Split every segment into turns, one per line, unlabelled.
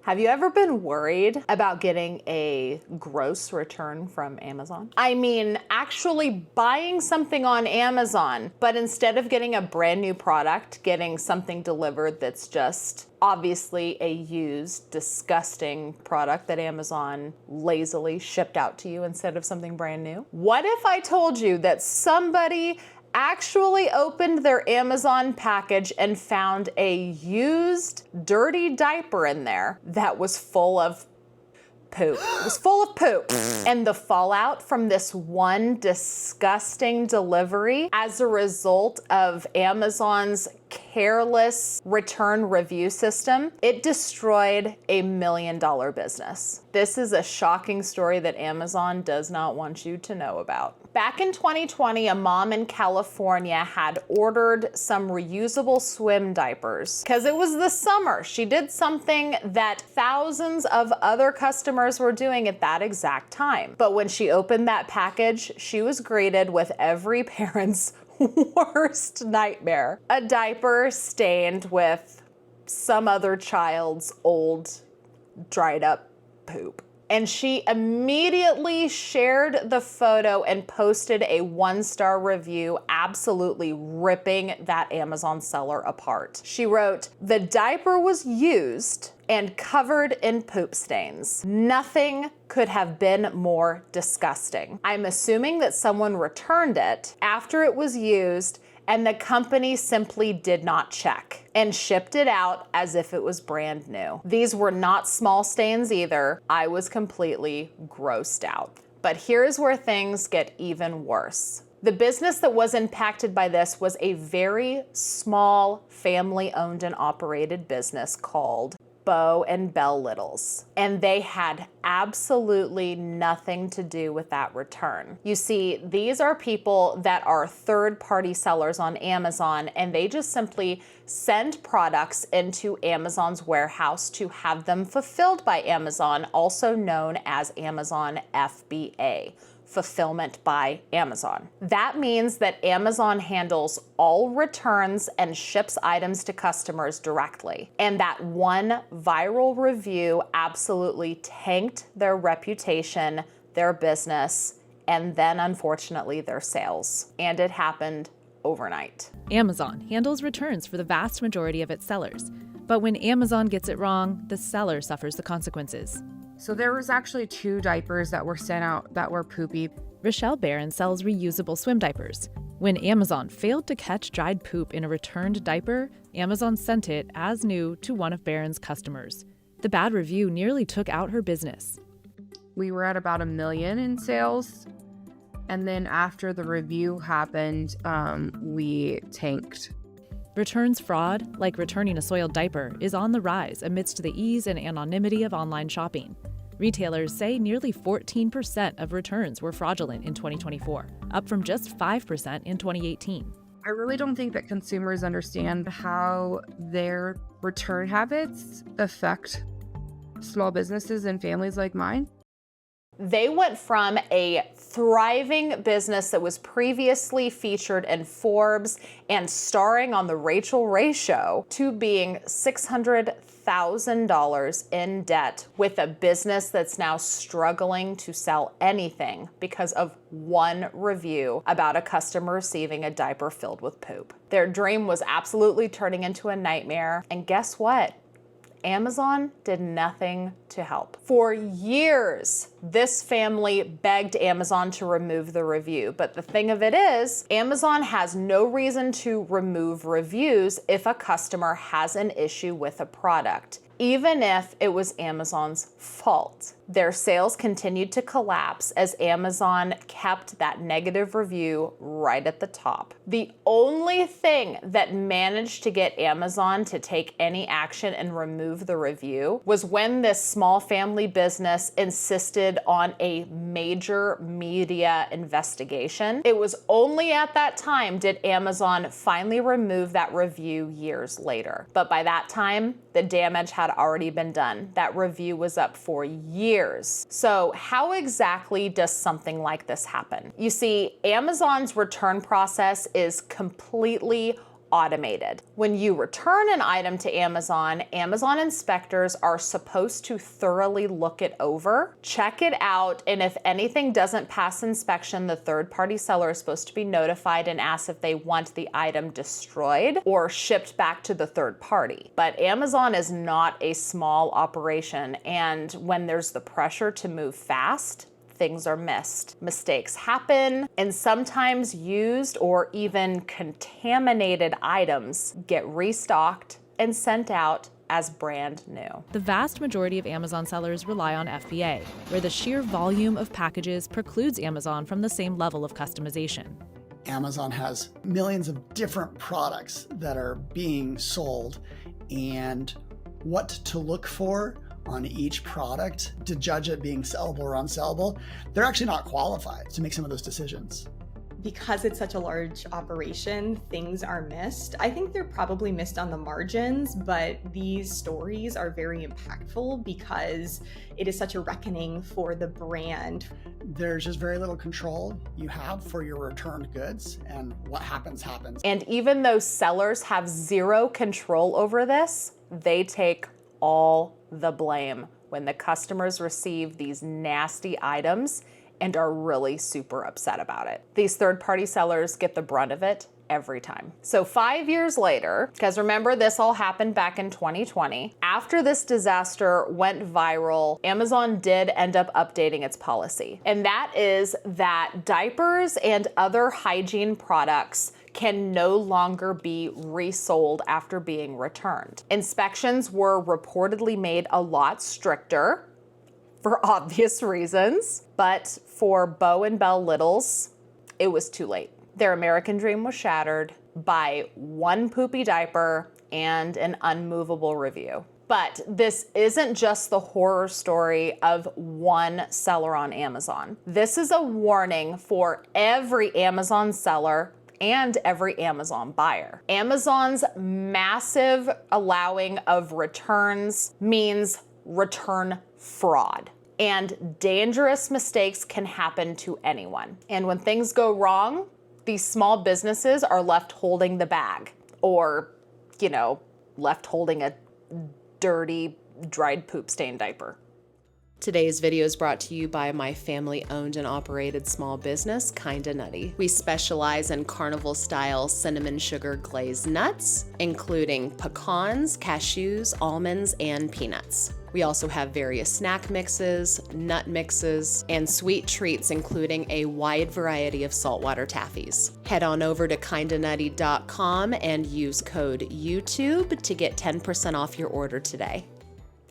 Have you ever been worried about getting a gross return from Amazon? I mean, actually buying something on Amazon, but instead of getting a brand new product, getting something delivered that's just obviously a used, disgusting product that Amazon lazily shipped out to you instead of something brand new? What if I told you that somebody actually opened their Amazon package and found a used, dirty diaper in there that was full of poop? It was full of poop. And the fallout from this one disgusting delivery as a result of Amazon's careless return review system, it destroyed a $1 million business. This is a shocking story that Amazon does not want you to know about. Back in 2020, a mom in California had ordered some reusable swim diapers because it was the summer. She did something that thousands of other customers were doing at that exact time. But when she opened that package, she was greeted with every parent's worst nightmare. A diaper stained with some other child's old, dried up poop. And she immediately shared the photo and posted a 1-star review, absolutely ripping that Amazon seller apart. She wrote, "The diaper was used and covered in poop stains. Nothing could have been more disgusting. I'm assuming that someone returned it after it was used and the company simply did not check and shipped it out as if it was brand new. These were not small stains either. I was completely grossed out." But here's where things get even worse. The business that was impacted by this was a very small family-owned and operated business called Bo and Bell Littles, and they had absolutely nothing to do with that return. You see, these are people that are third-party sellers on Amazon, and they just simply send products into Amazon's warehouse to have them fulfilled by Amazon, also known as Amazon FBA. Fulfillment by Amazon. That means that Amazon handles all returns and ships items to customers directly. And that one viral review absolutely tanked their reputation, their business, and then unfortunately their sales. And it happened overnight.
Amazon handles returns for the vast majority of its sellers. But when Amazon gets it wrong, the seller suffers the consequences.
So there was actually 2 diapers that were sent out that were poopy.
Rochelle Barron sells reusable swim diapers. When Amazon failed to catch dried poop in a returned diaper, Amazon sent it as new to one of Barron's customers. The bad review nearly took out her business.
We were at about $1 million in sales. And then after the review happened, we tanked.
Returns fraud, like returning a soiled diaper, is on the rise amidst the ease and anonymity of online shopping. Retailers say nearly 14% of returns were fraudulent in 2024, up from just 5% in 2018.
I really don't think that consumers understand how their return habits affect small businesses and families like mine.
They went from a thriving business that was previously featured in Forbes and starring on the Rachel Ray Show to being $600,000 in debt with a business that's now struggling to sell anything because of one review about a customer receiving a diaper filled with poop. Their dream was absolutely turning into a nightmare. And guess what? Amazon did nothing to help. For years, this family begged Amazon to remove the review. But the thing of it is, Amazon has no reason to remove reviews if a customer has an issue with a product, even if it was Amazon's fault. Their sales continued to collapse as Amazon kept that negative review right at the top. The only thing that managed to get Amazon to take any action and remove the review was when this small family business insisted on a major media investigation. It was only at that time did Amazon finally remove that review years later. But by that time, the damage had already been done. That review was up for years. So how exactly does something like this happen? You see, Amazon's return process is completely automated. When you return an item to Amazon, Amazon inspectors are supposed to thoroughly look it over, check it out, and if anything doesn't pass inspection, the third-party seller is supposed to be notified and asked if they want the item destroyed or shipped back to the third party. But Amazon is not a small operation, and when there's the pressure to move fast, things are missed. Mistakes happen, and sometimes used or even contaminated items get restocked and sent out as brand new.
The vast majority of Amazon sellers rely on FBA, where the sheer volume of packages precludes Amazon from the same level of customization.
Amazon has millions of different products that are being sold, and what to look for on each product to judge it being sellable or unsellable, they're actually not qualified to make some of those decisions.
Because it's such a large operation, things are missed. I think they're probably missed on the margins, but these stories are very impactful because it is such a reckoning for the brand.
There's just very little control you have for your returned goods, and what happens, happens.
And even though sellers have zero control over this, they take all the blame when the customers receive these nasty items and are really super upset about it. These third-party sellers get the brunt of it every time. So 5 years later, because remember this all happened back in 2020, after this disaster went viral, Amazon did end up updating its policy. And that is that diapers and other hygiene products can no longer be resold after being returned. Inspections were reportedly made a lot stricter for obvious reasons, but for Bo and Bell Littles, it was too late. Their American dream was shattered by one poopy diaper and an unmovable review. But this isn't just the horror story of one seller on Amazon. This is a warning for every Amazon seller and every Amazon buyer. Amazon's massive allowing of returns means return fraud. And dangerous mistakes can happen to anyone. And when things go wrong, these small businesses are left holding the bag, or, left holding a dirty, dried poop stained diaper.
Today's video is brought to you by my family-owned and operated small business, Kinda Nutty. We specialize in carnival-style cinnamon sugar glazed nuts, including pecans, cashews, almonds, and peanuts. We also have various snack mixes, nut mixes, and sweet treats, including a wide variety of saltwater taffies. Head on over to kindanutty.com and use code YouTube to get 10% off your order today.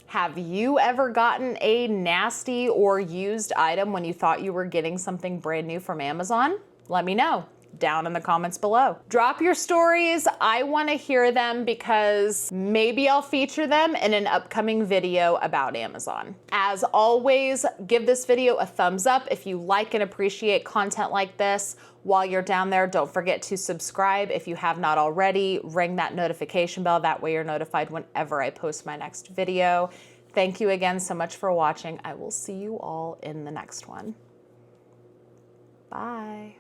Have you ever gotten a nasty or used item when you thought you were getting something brand new from Amazon? Let me know down in the comments below. Drop your stories. I want to hear them because maybe I'll feature them in an upcoming video about Amazon. As always, give this video a thumbs up if you like and appreciate content like this. While you're down there, don't forget to subscribe if you have not already. Ring that notification bell. That way you're notified whenever I post my next video. Thank you again so much for watching. I will see you all in the next one. Bye.